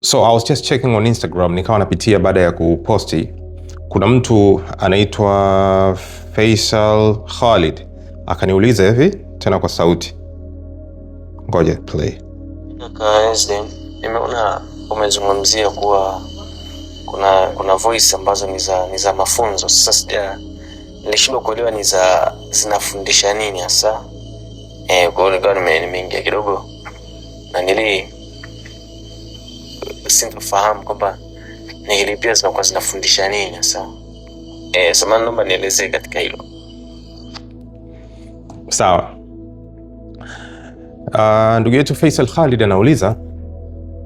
So I was just checking on Instagram, nikawa napitia baada ya kuposti. Kuna mtu anaitwa Faisal Khalid akaniuliza hivi tena kwa sauti. Ngoja play. Nimeona umezungumzia kuwa kuna voice ambazo ni za mafunzo. Sasa nilishindwa kuelewa zinafundisha nini hasa. Kwa hiyo nimeingia kidogo na sintofahamu kwamba hili pia zinakuwa zinafundisha nini hasa. Samahani, naomba nielezee katika hilo. Sawa. Ndugu yetu Faisal Khalid anauliza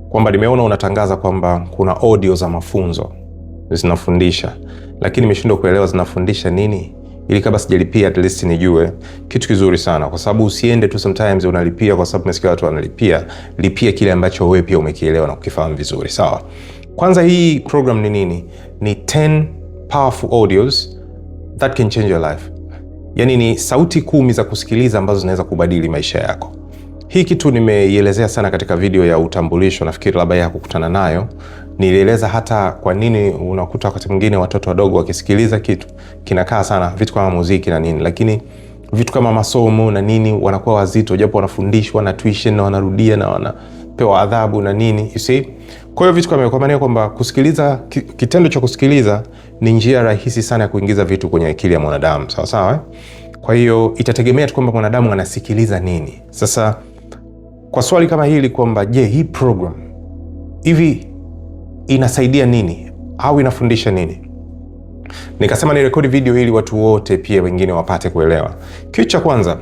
kwamba nimeona unatangaza kwamba kuna audio za mafunzo zinafundisha, lakini nimeshindwa kuelewa zinafundisha nini, ili kabla sijalipia at least nijue. Kitu kizuri sana, kwa sababu usiende tu sometimes unalipia kwa sababu umesikia watu wanalipia. Lipia kile ambacho wewe pia umekielewa na kukifahamu vizuri. Sawa. Kwanza, hii program ni nini? Ni 10 powerful audios that can change your life. Yani ni sauti 10 za kusikiliza ambazo zinaweza kubadili maisha yako. Hii kitu nimeielezea sana katika video ya utambulisho, nafikiri labda yeye hakukutana nayo. Nilieleza hata kwa nini unakuta wakati mwingine watoto wadogo wakisikiliza kitu kinakaa sana, vitu kama muziki na nini, lakini vitu kama masomo na nini wanakuwa wazito, japo wanafundishwa na tuition na wanarudia na wanapewa adhabu na nini, you see. Kwa hiyo vitu kama, kwa maana kwamba kusikiliza, kitendo cha kusikiliza ni njia rahisi sana ya kuingiza vitu kwenye akili ya mwanadamu, sawa sawa. Kwa hiyo itategemea tu kwamba mwanadamu anasikiliza nini. Sasa kwa swali kama hili kwamba je, hii program hivi inasaidia nini au inafundisha nini, nikasema ni rekodi video ili watu wote pia wengine wapate kuelewa. Kitu cha kwanza,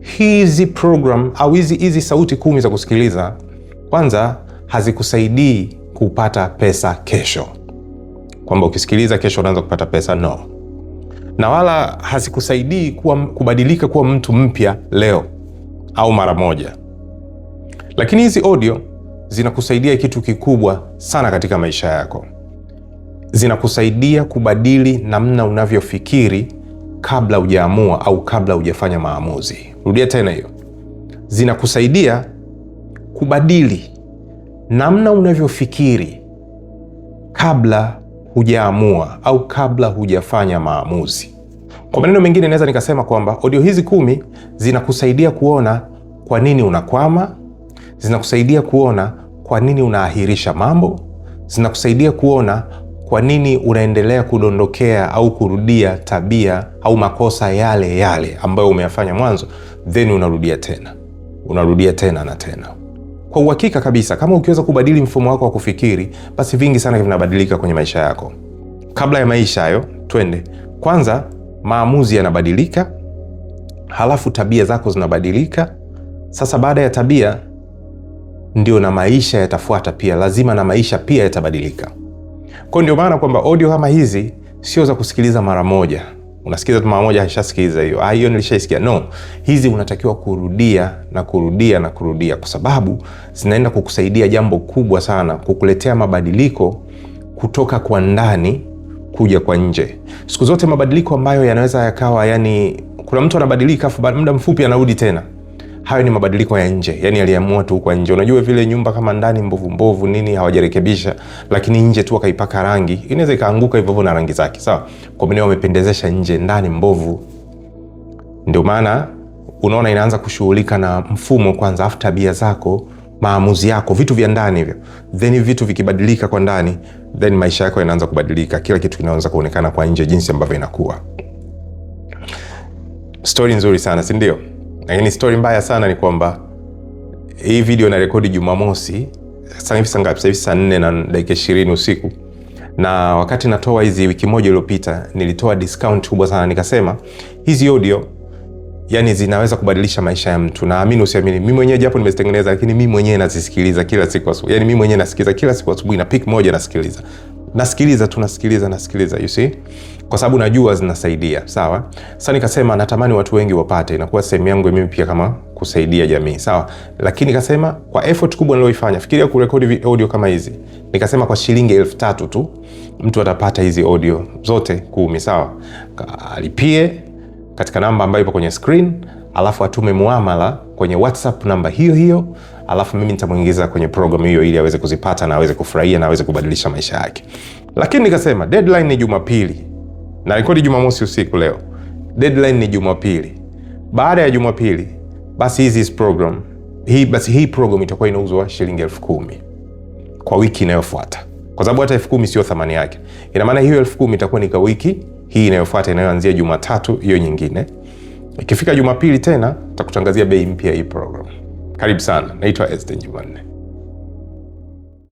hizi program au hizi sauti 10 za kusikiliza, kwanza hazikusaidii kupata pesa kesho, kwamba ukisikiliza kesho unaanza kupata pesa, no. Na wala hazikusaidii kubadilika kuwa mtu mpya leo au mara moja. Lakini hizi audio zinakusaidia kitu kikubwa sana katika maisha yako. Zinakusaidia kubadili namna unavyofikiri kabla hujaamua au kabla hujafanya maamuzi. Rudia tena hiyo. Zinakusaidia kubadili namna unavyofikiri kabla hujaamua au kabla hujafanya maamuzi. Kwa maneno mengine naweza nikasema kwamba audio hizi 10 zinakusaidia kuona kwa nini unakwama, zinakusaidia kuona kwa nini unaahirisha mambo, zinakusaidia kuona kwa nini unaendelea kudondokea au kurudia tabia au makosa yale yale ambayo umeyafanya mwanzo, then unarudia tena na tena. Kwa uhakika kabisa, kama ukiweza kubadili mfumo wako wa kufikiri, basi vingi sana vinabadilika kwenye maisha yako. Kabla ya maisha hayo, twende. Kwanza, maamuzi yanabadilika, halafu tabia zako zinabadilika. Sasa baada ya tabia ndio na maisha yatafuata pia, lazima na maisha pia yatabadilika. Kwa ndio maana kwamba audio kama hizi sio za kusikiliza mara moja. Unasikiliza tu mara moja, hashasikiza hiyo nilishaisikia. No, hizi unatakiwa kurudia na kurudia na kurudia, kwa sababu zinaenda kukusaidia jambo kubwa sana, kukuletea mabadiliko kutoka kwa ndani kuja kwa nje. Siku zote mabadiliko ambayo yanaweza yakawa, yani kuna mtu anabadilika afu muda mfupi anarudi tena, hayo ni mabadiliko ya nje, yani aliamua tu kwa nje. Unajua vile nyumba kama ndani mbovu nini hawajarekebisha, lakini nje tu akaipaka rangi, inaweza ikaanguka hivyo na rangi zake, sawa. Kwa maana wamependezesha nje, ndani mbovu. Ndio maana unaona inaanza kushughulika na mfumo kwanza, afu tabia zako, maamuzi yako, vitu vya ndani hivyo. Then vitu vikibadilika kwa ndani, then maisha yako yanaanza kubadilika, kila kitu kinaanza kuonekana kwa nje jinsi ambavyo inakuwa. Story nzuri sana, si ndio? Lakini story mbaya sana ni kwamba hii video na rekodi Jumamosi, sasa hivi saa ngapi? Sasa hivi saa 4:20 usiku. Na wakati natoa hizi wiki moja iliyopita, nilitoa discount kubwa sana, nikasema hizi audio yani zinaweza kubadilisha maisha ya mtu. Na amini usiamini, mimi mwenyewe japo nimezitengeneza, lakini mimi mwenyewe nazisikiliza kila siku asubuhi. Yani mimi mwenyewe nasikiliza kila siku asubuhi, na pick moja nasikiliza. Nasikiliza, you see? Kwa sababu najua zinasaidia, sawa? Sasa nikasema natamani watu wengi wapate, inakuwa sehemu yangu mimi pia kama kusaidia jamii, sawa? Lakini nikasema kwa effort kubwa nilioifanya, fikiria kurekodi audio kama hizi. Nikasema kwa shilingi 3,000 tu mtu atapata hizi audio zote 10, sawa? Alipie katika namba ambayo ipo kwenye screen, alafu atume muamala kwenye WhatsApp namba hiyo hiyo, alafu mimi nitamuingiza kwenye program hiyo ili aweze kuzipata na aweze kufurahia na aweze kubadilisha maisha yake. Lakini nikasema deadline ni Jumapili. Na rekodi Jumamosi usiku leo. Deadline ni Jumapili. Baada ya Jumapili, basi hii program itakuwa inauzwa shilingi 10,000 kwa wiki inayofuata. Kwa sababu hata 10,000 sio thamani yake. Ina maana hiyo 10,000 itakuwa ni kwa wiki hii inayofuata inayoanzia Jumatatu hiyo nyingine. Ikifika Jumapili tena tutakutangazia bei mpya hii program. Karibu sana. Naitwa Esther Jumanne.